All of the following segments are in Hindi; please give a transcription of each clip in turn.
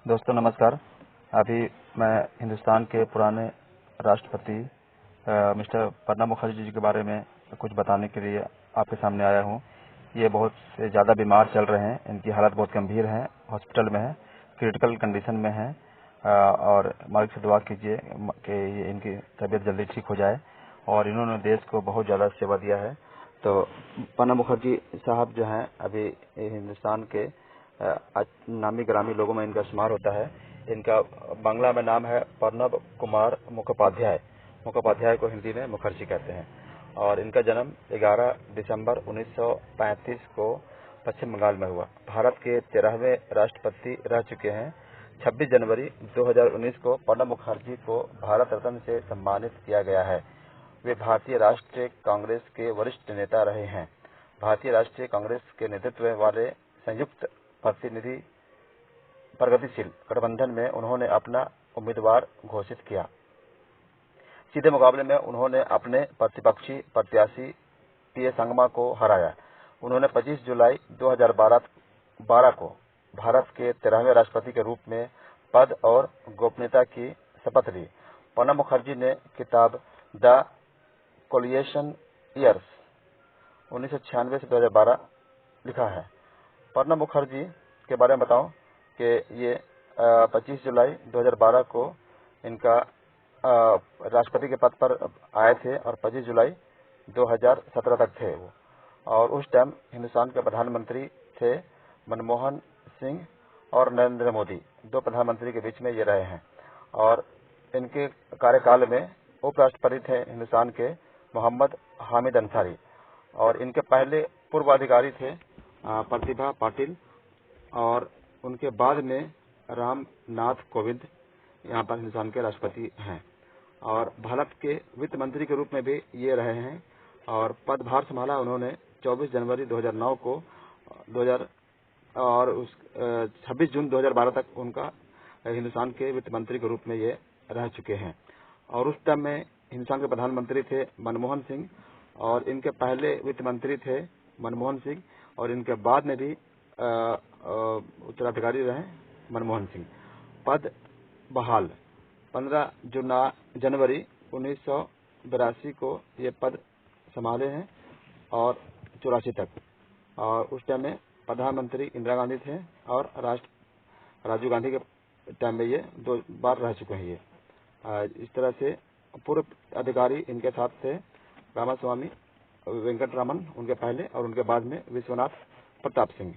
दोस्तों नमस्कार। अभी मैं हिंदुस्तान के पुराने राष्ट्रपति मिस्टर प्रणब मुखर्जी जी के बारे में कुछ बताने के लिए आपके सामने आया हूं। ये बहुत से ज़्यादा बीमार चल रहे हैं, इनकी हालत बहुत गंभीर है, हॉस्पिटल में है, क्रिटिकल कंडीशन में है और मालिक से दुआ कीजिए कि इनकी तबीयत जल्दी ठीक हो जाए। और इन्होंने देश को बहुत ज़्यादा सेवा दिया है। तो प्रणब मुखर्जी साहब जो हैं अभी हिंदुस्तान के नामी ग्रामी लोगों में इनका शुमार होता है। इनका बांग्ला में नाम है प्रणब कुमार मुखोपाध्याय। मुखोपाध्याय को हिंदी में मुखर्जी कहते हैं। और इनका जन्म 11 दिसंबर 1935 को पश्चिम बंगाल में हुआ। भारत के 13वें राष्ट्रपति रह चुके हैं। 26 जनवरी 2019 को प्रणब मुखर्जी को भारत रत्न से सम्मानित किया गया है। वे भारतीय राष्ट्रीय कांग्रेस के वरिष्ठ नेता रहे हैं। भारतीय राष्ट्रीय कांग्रेस के नेतृत्व वाले संयुक्त प्रतिनिधि प्रगतिशील गठबंधन में उन्होंने अपना उम्मीदवार घोषित किया। सीधे मुकाबले में उन्होंने अपने प्रतिपक्षी प्रत्याशी पीए संगमा को हराया। उन्होंने 25 जुलाई 2012 को भारत के 13वें राष्ट्रपति के रूप में पद और गोपनीयता की शपथ ली। प्रणब मुखर्जी ने किताब द कोलिएशन ईयर्स 1996 से 2012 लिखा है। प्रणब मुखर्जी के बारे में बताऊं कि ये 25 जुलाई 2012 को इनका राष्ट्रपति के पद पर आए थे और 25 जुलाई 2017 तक थे वो। और उस टाइम हिंदुस्तान के प्रधानमंत्री थे मनमोहन सिंह और नरेंद्र मोदी, दो प्रधानमंत्री के बीच में ये रहे हैं। और इनके कार्यकाल में उपराष्ट्रपति थे हिंदुस्तान के मोहम्मद हामिद अंसारी। और इनके पहले पूर्व अधिकारी थे प्रतिभा पाटिल। और उनके बाद में राम नाथ कोविंद यहाँ पर हिंदुस्तान के राष्ट्रपति हैं। और भारत के वित्त मंत्री के रूप में भी ये रहे हैं। और पदभार संभाला उन्होंने 24 जनवरी 2009 को 26 जून 2012 तक उनका हिंदुस्तान के वित्त मंत्री के रूप में ये रह चुके हैं। और उस टाइम में हिंदुस्तान के प्रधानमंत्री थे मनमोहन सिंह और इनके पहले वित्त मंत्री थे मनमोहन सिंह और इनके बाद में भी उत्तराधिकारी रहे मनमोहन सिंह। पद बहाल 15 जनवरी 1982 को ये पद संभाले हैं और 84 तक। और उस टाइम में प्रधानमंत्री इंदिरा गांधी थे और राजीव गांधी के टाइम में ये 2 बार रह चुके हैं। ये इस तरह से पूर्व अधिकारी इनके साथ थे रामास्वामी वेंकटरामन उनके पहले और उनके बाद में विश्वनाथ प्रताप सिंह।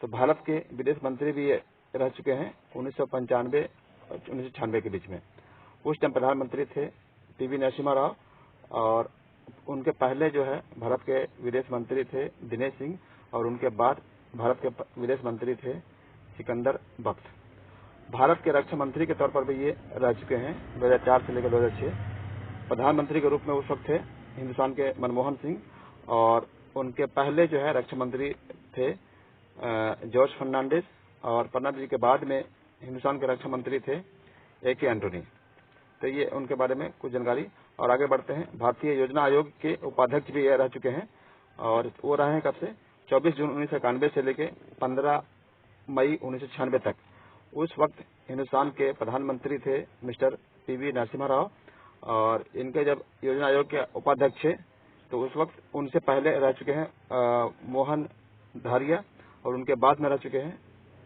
तो भारत के विदेश मंत्री भी ये रह चुके हैं 1995 और 1996 के बीच में। उस टाइम प्रधानमंत्री थे पीवी नरसिम्हा राव और उनके पहले जो है भारत के विदेश मंत्री थे दिनेश सिंह और उनके बाद भारत के विदेश मंत्री थे सिकंदर बख्श। भारत के रक्षा मंत्री के तौर पर भी ये रह चुके हैं 2004 से लेकर 2006। प्रधानमंत्री के रूप में उस वक्त थे हिंदुस्तान के मनमोहन सिंह और उनके पहले जो है रक्षा मंत्री थे जॉर्ज फर्नांडिस। और प्रणब जी के बाद में हिंदुस्तान के रक्षा मंत्री थे AK एंटोनी। तो ये उनके बारे में कुछ जानकारी। और आगे बढ़ते हैं। भारतीय योजना आयोग के उपाध्यक्ष भी ये रह चुके हैं और वो रहे हैं कब से 24 जून 1991 से लेकर 15 मई 1996 तक। उस वक्त हिंदुस्तान के प्रधानमंत्री थे मिस्टर पीवी नरसिम्हा राव और इनके जब योजना आयोग के उपाध्यक्ष थे तो उस वक्त उनसे पहले रह चुके हैं मोहन धारिया और उनके बाद में रह चुके हैं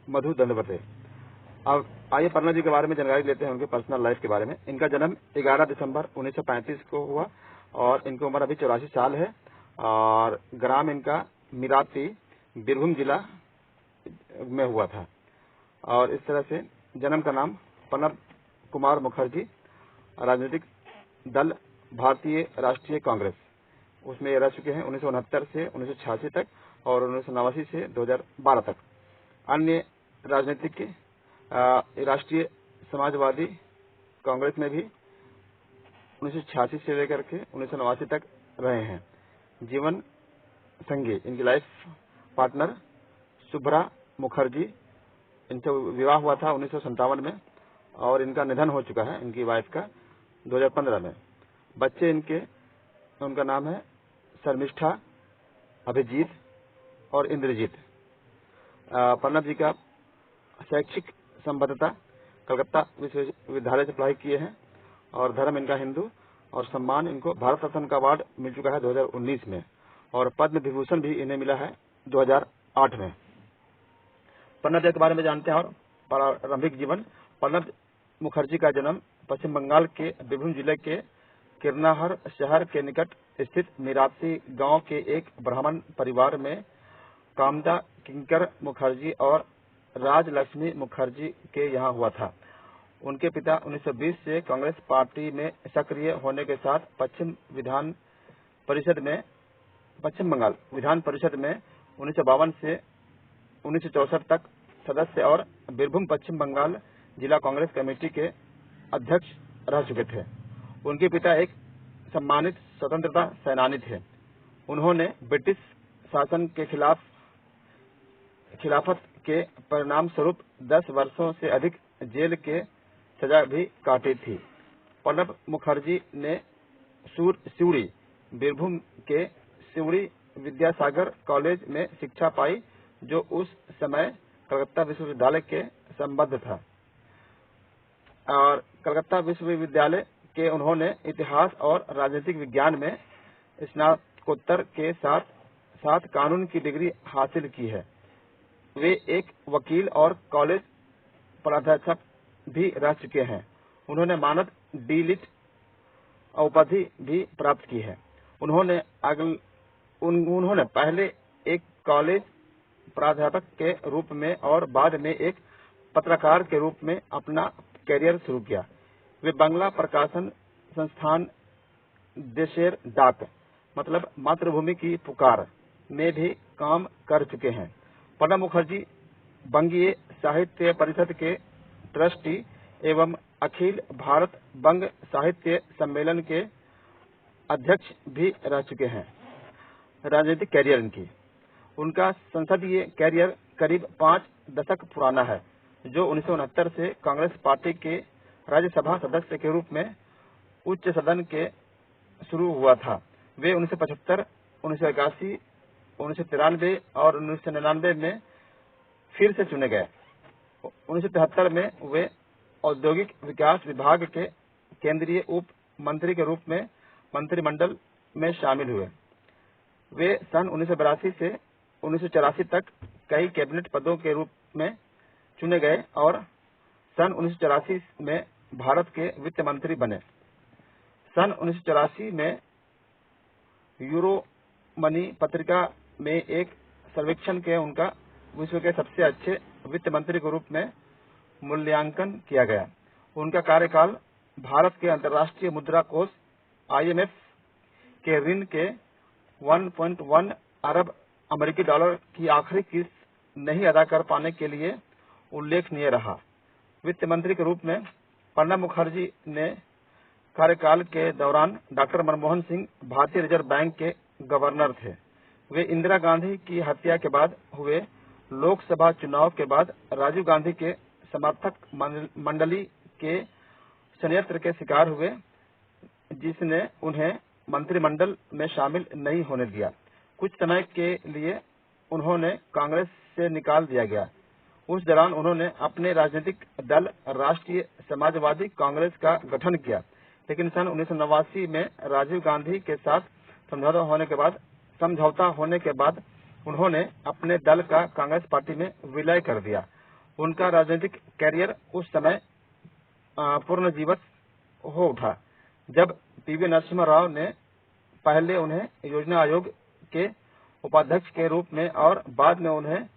मधु दंडवते। अब आइए प्रणब जी के बारे में जानकारी लेते हैं, उनके पर्सनल लाइफ के बारे में। इनका जन्म 11 दिसंबर 1935 को हुआ और इनकी उम्र अभी 84 साल है। और ग्राम इनका मिराती बीरभूम जिला में हुआ था। और इस तरह से जन्म का नाम प्रणब कुमार मुखर्जी। राजनीतिक दल भारतीय राष्ट्रीय कांग्रेस उसमें ये रह चुके हैं 1969 से 1986 तक और 1989 से 2012 तक। अन्य राजनीतिक राष्ट्रीय समाजवादी कांग्रेस में भी 1986 से लेकर के 1989 तक रहे हैं। जीवन संगी इनकी लाइफ पार्टनर शुभ्रा मुखर्जी, इनसे विवाह हुआ था 1957 में और इनका निधन हो चुका है इनकी वाइफ का 2015 में। बच्चे इनके, उनका नाम है शर्मिष्ठा, अभिजीत और इंद्रजीत। प्रणब जी का शैक्षिक संबद्धता, कलकत्ता विश्वविद्यालय से पढ़ाई किए हैं और धर्म इनका हिंदू, और सम्मान इनको भारत रत्न का अवार्ड मिल चुका है 2019 में, और पद्म विभूषण भी इन्हें मिला है 2008 में। प्रणब के बारे में जानते हैं। और प्रारंभिक जीवन। प्रणब मुखर्जी का जन्म पश्चिम बंगाल के बीरभूम जिले के किरनाहर शहर के निकट स्थित मिरासी गांव के एक ब्राह्मण परिवार में कामदा किंकर मुखर्जी और राजलक्ष्मी मुखर्जी के यहाँ हुआ था। उनके पिता 1920 से कांग्रेस पार्टी में सक्रिय होने के साथ पश्चिम बंगाल विधान परिषद में 1952 से 1964 तक सदस्य और बीरभूम पश्चिम बंगाल जिला कांग्रेस कमेटी के अध्यक्ष रह चुके थे। उनके पिता एक सम्मानित स्वतंत्रता सेनानी थे। उन्होंने ब्रिटिश शासन के खिलाफत के परिणाम स्वरूप 10 वर्षों से अधिक जेल के सजा भी काटी थी। प्रणब मुखर्जी ने सिवड़ी बीरभूम के सिवड़ी विद्यासागर कॉलेज में शिक्षा पाई, जो उस समय कलकत्ता विश्वविद्यालय के संबद्ध था। और कलकत्ता विश्वविद्यालय के उन्होंने इतिहास और राजनीतिक विज्ञान में स्नातकोत्तर के साथ साथ कानून की डिग्री हासिल की है। वे एक वकील और कॉलेज प्राध्यापक भी रह चुके हैं। उन्होंने मानद डी.लिट उपाधि भी प्राप्त की है। उन्होंने पहले एक कॉलेज प्राध्यापक के रूप में और बाद में एक पत्रकार के रूप में अपना कैरियर शुरू किया। वे बांग्ला प्रकाशन संस्थान देशेर डाक मतलब मातृभूमि की पुकार में भी काम कर चुके हैं। प्रणब मुखर्जी बंगीय साहित्य परिषद के ट्रस्टी एवं अखिल भारत बंग साहित्य सम्मेलन के अध्यक्छ भी रह चुके हैं। राजनीतिक कैरियर इनकी। उनका संसदीय कैरियर करीब 5 दशक पुराना है, जो 1969 से कांग्रेस पार्टी के राज्यसभा सदस्य के रूप में उच्च सदन के शुरू हुआ था। वे 1975, 1981, 1993 और 1999 में फिर से चुने गए। 1973 में वे औद्योगिक विकास विभाग के केंद्रीय उप मंत्री के रूप में मंत्रिमंडल में शामिल हुए। वे सन 1982 से 1984 तक कई कैबिनेट पदों के रूप में चुने गए और सन 1984 में भारत के वित्त मंत्री बने। सन 1984 में यूरो मनी पत्रिका में एक सर्वेक्षण के उनका विश्व के सबसे अच्छे वित्त मंत्री के रूप में मूल्यांकन किया गया। उनका कार्यकाल भारत के अंतर्राष्ट्रीय मुद्रा कोष IMF के ऋण के 1.1 अरब अमेरिकी डॉलर की आखिरी किस्त नहीं अदा कर पाने के लिए उल्लेखनीय रहा। वित्त मंत्री के रूप में प्रणब मुखर्जी ने कार्यकाल के दौरान डॉक्टर मनमोहन सिंह भारतीय रिजर्व बैंक के गवर्नर थे। वे इंदिरा गांधी की हत्या के बाद हुए लोकसभा चुनाव के बाद राजीव गांधी के समर्थक मंडली के षड्यंत्र के शिकार हुए, जिसने उन्हें मंत्रिमंडल में शामिल नहीं होने दिया। कुछ समय के लिए उन्होंने कांग्रेस से निकाल दिया गया। उस दौरान उन्होंने अपने राजनीतिक दल राष्ट्रीय समाजवादी कांग्रेस का गठन किया, लेकिन सन 1989 में राजीव गांधी के साथ समझौता होने के बाद उन्होंने अपने दल का कांग्रेस पार्टी में विलय कर दिया। उनका राजनीतिक कैरियर उस समय पुनर्जीवित हो उठा जब पीवी नरसिम्हा राव ने पहले उन्हें योजना आयोग के उपाध्यक्ष के रूप में और बाद में उन्हें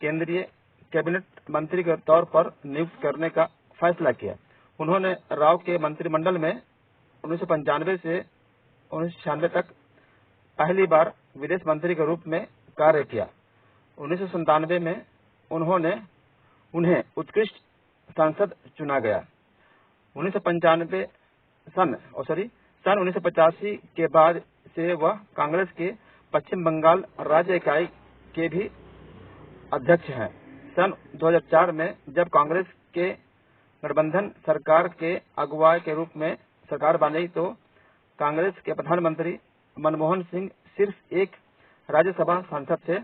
केंद्रीय कैबिनेट मंत्री के तौर पर नियुक्त करने का फैसला किया। उन्होंने राव के मंत्रिमंडल में 1995 से 1996 तक पहली बार विदेश मंत्री के रूप में कार्य किया। 1997 में उन्हें उत्कृष्ट सांसद चुना गया। सन 1985 के बाद से वह कांग्रेस के पश्चिम बंगाल राज्य इकाई के भी अध्यक्ष हैं। सन 2004 में जब कांग्रेस के गठबंधन सरकार के अगुवा के रूप में सरकार बनी तो कांग्रेस के प्रधानमंत्री मनमोहन सिंह सिर्फ एक राज्यसभा सांसद थे।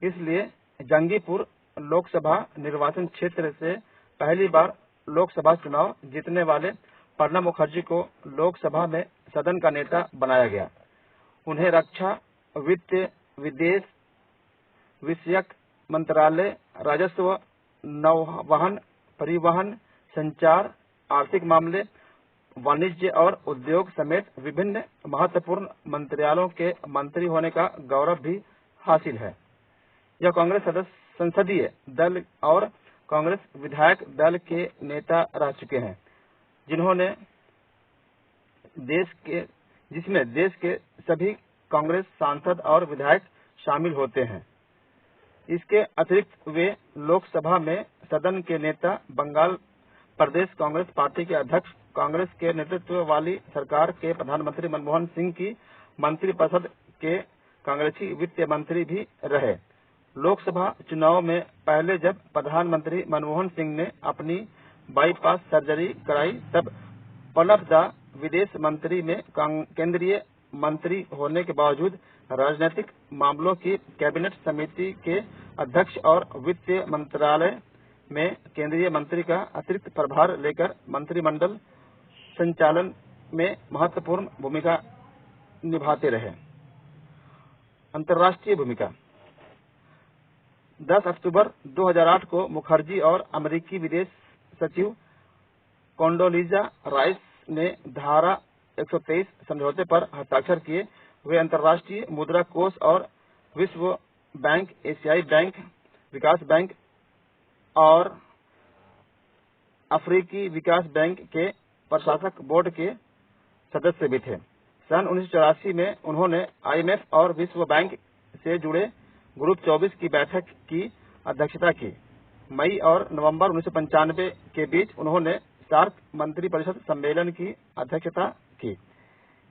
इसलिए जंगीपुर लोकसभा निर्वाचन क्षेत्र से पहली बार लोकसभा चुनाव जीतने वाले प्रणब मुखर्जी को लोकसभा में सदन का नेता बनाया गया। उन्हें रक्षा, वित्त, विदेश विषयक मंत्रालय, राजस्व, नौवहन, परिवहन, संचार, आर्थिक मामले, वाणिज्य और उद्योग समेत विभिन्न महत्वपूर्ण मंत्रालयों के मंत्री होने का गौरव भी हासिल है। यह कांग्रेस संसदीय दल और कांग्रेस विधायक दल के नेता रह चुके हैं, जिसमें देश के सभी कांग्रेस सांसद और विधायक शामिल होते हैं। इसके अतिरिक्त वे लोकसभा में सदन के नेता, बंगाल प्रदेश कांग्रेस पार्टी के अध्यक्ष, कांग्रेस के नेतृत्व वाली सरकार के प्रधानमंत्री मनमोहन सिंह की मंत्रिपरिषद के कांग्रेसी वित्त मंत्री भी रहे। लोकसभा चुनाव में पहले जब प्रधानमंत्री मनमोहन सिंह ने अपनी बाईपास सर्जरी कराई, तब प्रणब दा विदेश मंत्री में केंद्रीय मंत्री होने के बावजूद राजनीतिक मामलों की कैबिनेट समिति के अध्यक्ष और वित्त मंत्रालय में केंद्रीय मंत्री का अतिरिक्त प्रभार लेकर मंत्रिमंडल संचालन में महत्वपूर्ण भूमिका निभाते रहे। अंतर्राष्ट्रीय भूमिका 10 अक्टूबर 2008 को मुखर्जी और अमेरिकी विदेश सचिव कोंडोलीजा राइस ने धारा 123 समझौते पर हस्ताक्षर किए। वे अंतर्राष्ट्रीय मुद्रा कोष और विश्व बैंक, एशियाई बैंक, विकास बैंक और अफ्रीकी विकास बैंक के प्रशासक बोर्ड के सदस्य भी थे। सन 1984 में उन्होंने IMF और विश्व बैंक से जुड़े ग्रुप 24 की बैठक की अध्यक्षता की। मई और नवंबर 1995 के बीच उन्होंने सार्क मंत्रिपरिषद सम्मेलन की अध्यक्षता की।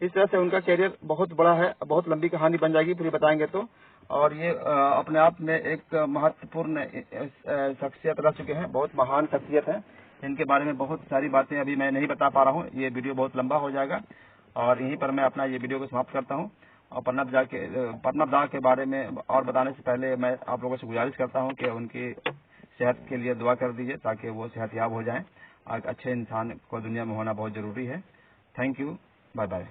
इस तरह से उनका कैरियर बहुत बड़ा है, बहुत लंबी कहानी बन जाएगी पूरी बताएंगे तो। और ये अपने आप में एक महत्वपूर्ण शख्सियत रह चुके हैं, बहुत महान शख्सियत है। इनके बारे में बहुत सारी बातें अभी मैं नहीं बता पा रहा हूँ, ये वीडियो बहुत लंबा हो जाएगा और यहीं पर मैं अपना ये वीडियो को समाप्त करता हूँ। और प्रणब दा के बारे में और बताने से पहले मैं आप लोगों से गुजारिश करता हूँ कि उनकी सेहत के लिए दुआ कर दीजिए ताकि वो सेहतयाब हो जाएं। एक अच्छे इंसान को दुनिया में होना बहुत जरूरी है। Thank you, bye bye.